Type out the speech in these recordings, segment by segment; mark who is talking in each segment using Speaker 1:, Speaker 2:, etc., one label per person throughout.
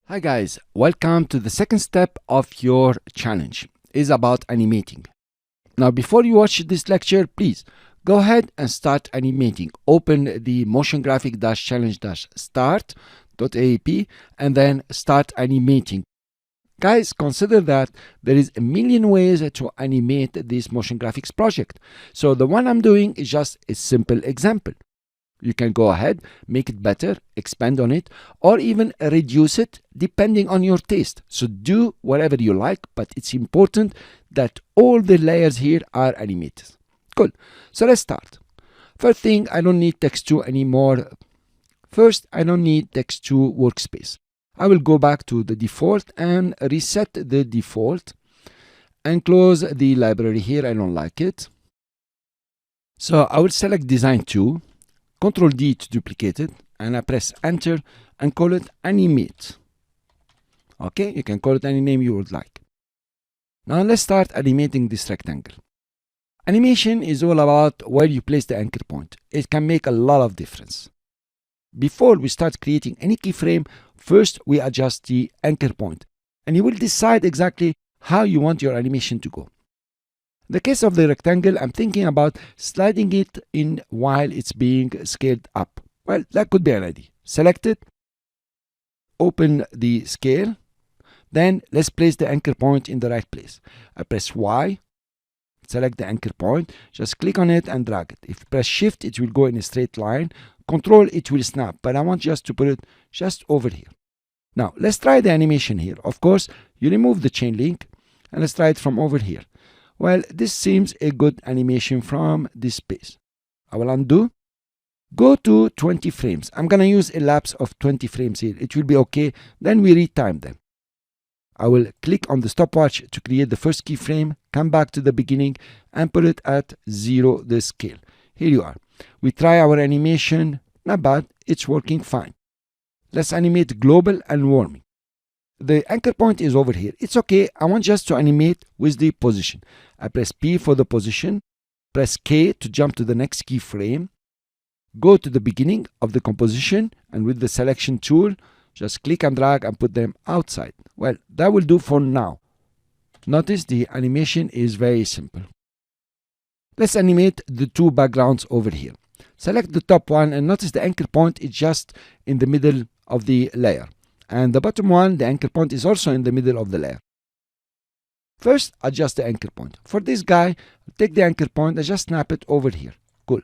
Speaker 1: Hi guys, welcome to the second step of your challenge. Is about animating. Now before you watch this lecture, please go ahead and start animating. Open the motion graphic challenge start.aap and then start animating. Guys, consider that there is a million ways to animate this motion graphics project. So the one I'm doing is just a simple example. You can go ahead, make it better, expand on it, or even reduce it depending on your taste. So do whatever you like, but it's important that all the layers here are animated. Cool. So let's start. First thing, I don't need text 2 anymore. First, I don't need text 2 workspace. I will go back to the default and reset the default and close the library here. I don't like it. So I will select design 2. Ctrl D to duplicate it, and I press enter and call it animate. Okay, you can call it any name you would like. Now let's start animating this rectangle. Animation is all about where you place the anchor point. It can make a lot of difference. Before we start creating any keyframe, first we adjust the anchor point, and you will decide exactly how you want your animation to go. In the case of the rectangle, I'm thinking about sliding it in while it's being scaled up. Well, that could be an idea. Select it, open the scale, then let's place the anchor point in the right place. I press Y, select the anchor point, just click on it and drag it. If you press Shift, it will go in a straight line. Control, it will snap, but I want just to put it just over here. Now, let's try the animation here. Of course, you remove the chain link, and let's try it from over here. Well, this seems a good animation from this space. I will undo. Go to 20 frames. I'm going to use a lapse of 20 frames here. It will be okay. Then we retime them. I will click on the stopwatch to create the first keyframe, come back to the beginning and put it at 0 the scale. Here you are. We try our animation. Not bad. It's working fine. Let's animate global and warming. The anchor point is over here. It's okay. I want just to animate with the position. I press P for the position, press K to jump to the next keyframe, go to the beginning of the composition, and with the selection tool, just click and drag and put them outside. Well, that will do for now. Notice the animation is very simple. Let's animate the two backgrounds over here. Select the top one and notice the anchor point is just in the middle of the layer. And the bottom one, the anchor point is also in the middle of the layer. First, adjust the anchor point. For this guy, take the anchor point and just snap it over here. Cool.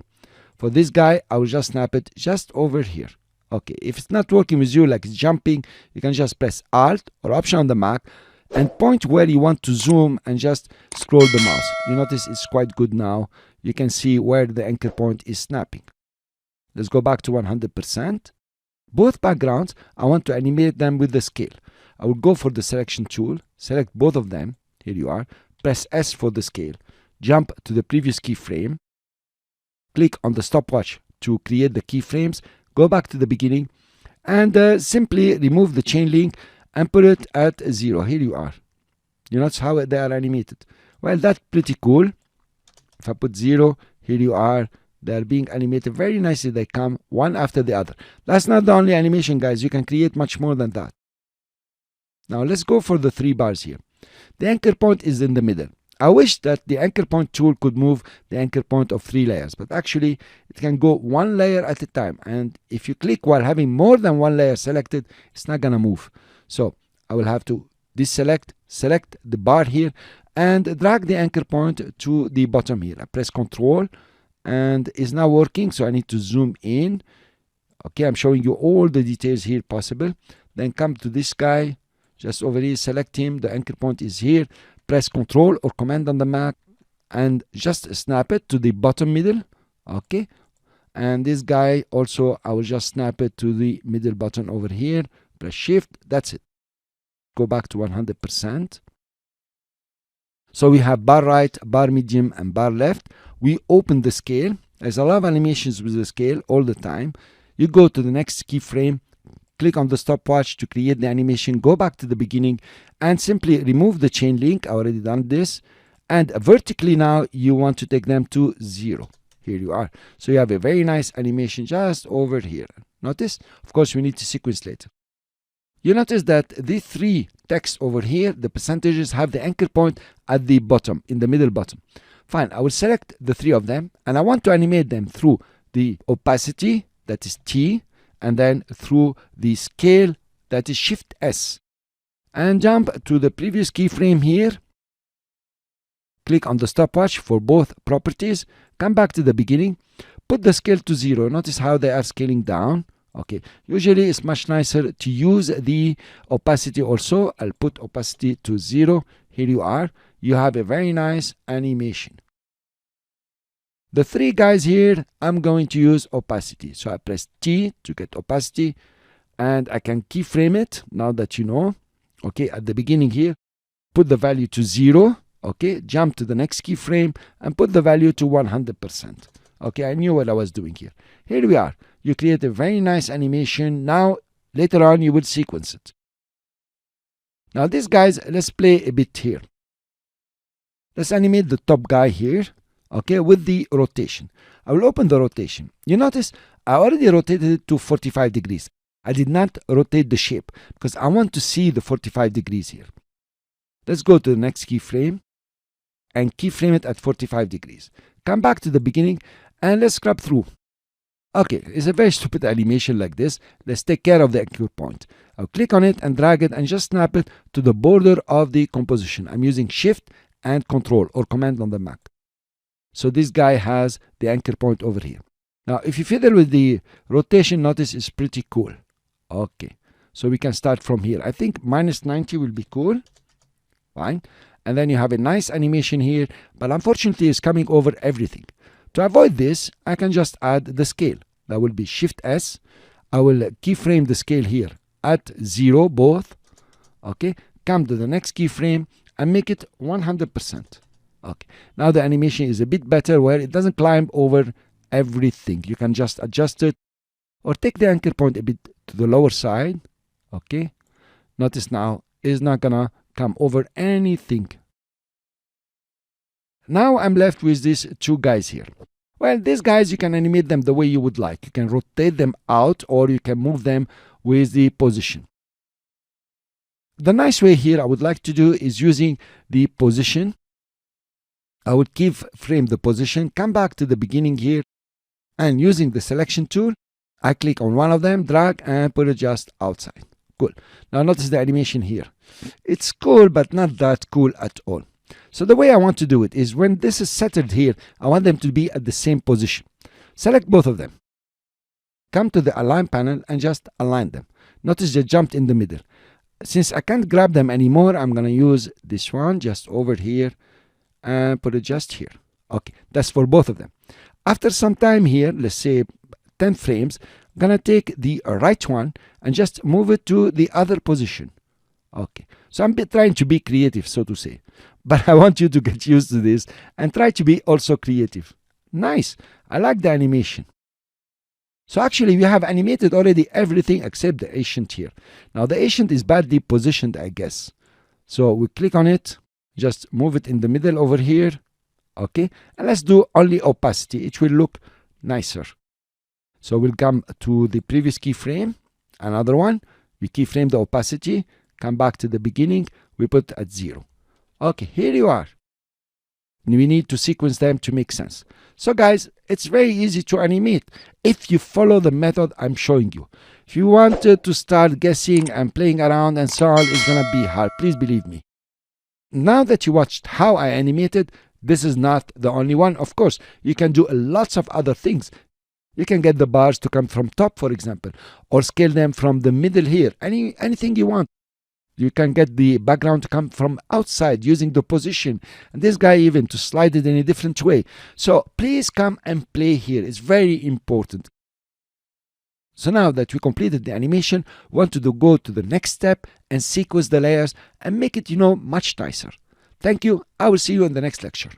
Speaker 1: For this guy, I will just snap it just over here. Okay, if it's not working with you, like it's jumping, you can just press Alt or Option on the Mac and point where you want to zoom and just scroll the mouse. You notice it's quite good now. You can see where the anchor point is snapping. Let's go back to 100%. Both backgrounds, I want to animate them with the scale. I will go for the selection tool, select both of them. Here you are. Press S for the scale. Jump to the previous keyframe. Click on the stopwatch to create the keyframes. Go back to the beginning and simply remove the chain link and put it at 0. Here you are. You notice how they are animated. Well, that's pretty cool. If I put 0, here you are. They are being animated very nicely. They come one after the other. That's not the only animation, guys. You can create much more than that. Now let's go for the 3 bars here. The anchor point is in the middle. I wish that the anchor point tool could move the anchor point of 3 layers, but actually it can go 1 layer at a time. And if you click while having more than 1 layer selected, it's not gonna move. So I will have to deselect, select the bar here, and drag the anchor point to the bottom here. I press Ctrl, and it's not working, so I need to zoom in. Okay, I'm showing you all the details here possible. Then come to this guy, just over here, select him. The anchor point is here. Press Ctrl or Command on the Mac and just snap it to the bottom middle. Okay, and this guy also, I will just snap it to the middle button over here. Press Shift. That's it. Go back to 100%. So we have bar right, bar medium, and bar left. We open the scale. There's a lot of animations with the scale all the time. You go to the next keyframe, click on the stopwatch to create the animation, go back to the beginning, and simply remove the chain link. I already done this. And vertically now, you want to take them to 0. Here you are. So you have a very nice animation just over here. Notice, of course, we need to sequence later. You notice that these three texts over here, the percentages, have the anchor point at the bottom, in the middle bottom. Fine, I will select the three of them, and I want to animate them through the opacity, that is T, and then through the scale, that is Shift S. And jump to the previous keyframe here. Click on the stopwatch for both properties. Come back to the beginning. Put the scale to 0. Notice how they are scaling down. Okay, usually it's much nicer to use the opacity also. I'll put opacity to 0. Here you are. You have a very nice animation. The three guys here, I'm going to use opacity. So I press T to get opacity, and I can keyframe it now that you know. Okay, at the beginning here, put the value to 0. Okay, jump to the next keyframe and put the value to 100%. Okay, I knew what I was doing here. Here we are. You create a very nice animation. Now, later on, you will sequence it. Now, these guys, let's play a bit here. Let's animate the top guy here, okay, with the rotation. I will open the rotation. You notice I already rotated it to 45 degrees. I did not rotate the shape because I want to see the 45 degrees here. Let's go to the next keyframe and keyframe it at 45 degrees. Come back to the beginning and let's scrub through. Okay, it's a very stupid animation like this. Let's take care of the anchor point. I'll click on it and drag it and just snap it to the border of the composition. I'm using Shift and Control or Command on the Mac. So this guy has the anchor point over here. Now, if you fiddle with the rotation, notice it's pretty cool. Okay, so we can start from here. I think -90 will be cool. Fine. And then you have a nice animation here, but unfortunately it's coming over everything. To avoid this, I can just add the scale. That will be Shift S. I will keyframe the scale here at 0 both. Okay, come to the next keyframe and make it 100%. Okay, now the animation is a bit better where it doesn't climb over everything. You can just adjust it or take the anchor point a bit to the lower side. Okay, notice now it's not gonna come over anything. Now I'm left with these two guys here. Well, these guys, you can animate them the way you would like. You can rotate them out or you can move them with the position. The nice way here I would like to do is using the position. I would keyframe the position, come back to the beginning here, and using the selection tool, I click on one of them, drag and put it just outside. Cool. Now notice the animation here. It's cool, but not that cool at all. So the way I want to do it is when this is centered here, I want them to be at the same position. Select both of them. Come to the Align panel and just align them. Notice they jumped in the middle. Since I can't grab them anymore, I'm going to use this one just over here and put it just here. Okay, that's for both of them. After some time here, let's say 10 frames, I'm going to take the right one and just move it to the other position. Okay, so I'm trying to be creative, so to say. But I want you to get used to this and try to be also creative. Nice. I like the animation. So actually, we have animated already everything except the ancient here. Now, the ancient is badly positioned, I guess. So we click on it, just move it in the middle over here. Okay, and let's do only opacity. It will look nicer. So we'll come to the previous keyframe, another one. We keyframe the opacity, come back to the beginning, we put at 0. Okay, here you are. We need to sequence them to make sense. So guys, it's very easy to animate if you follow the method I'm showing you. If you wanted to start guessing and playing around and so on, it's gonna be hard, please believe me. Now that you watched how I animated, this is not the only one. Of course, you can do lots of other things. You can get the bars to come from top, for example, or scale them from the middle here, anything you want. You can get the background to come from outside using the position, and this guy even to slide it in a different way. So please come and play here. It's very important. So now that we completed the animation, we want to go to the next step and sequence the layers and make it, much nicer. Thank you. I will see you in the next lecture.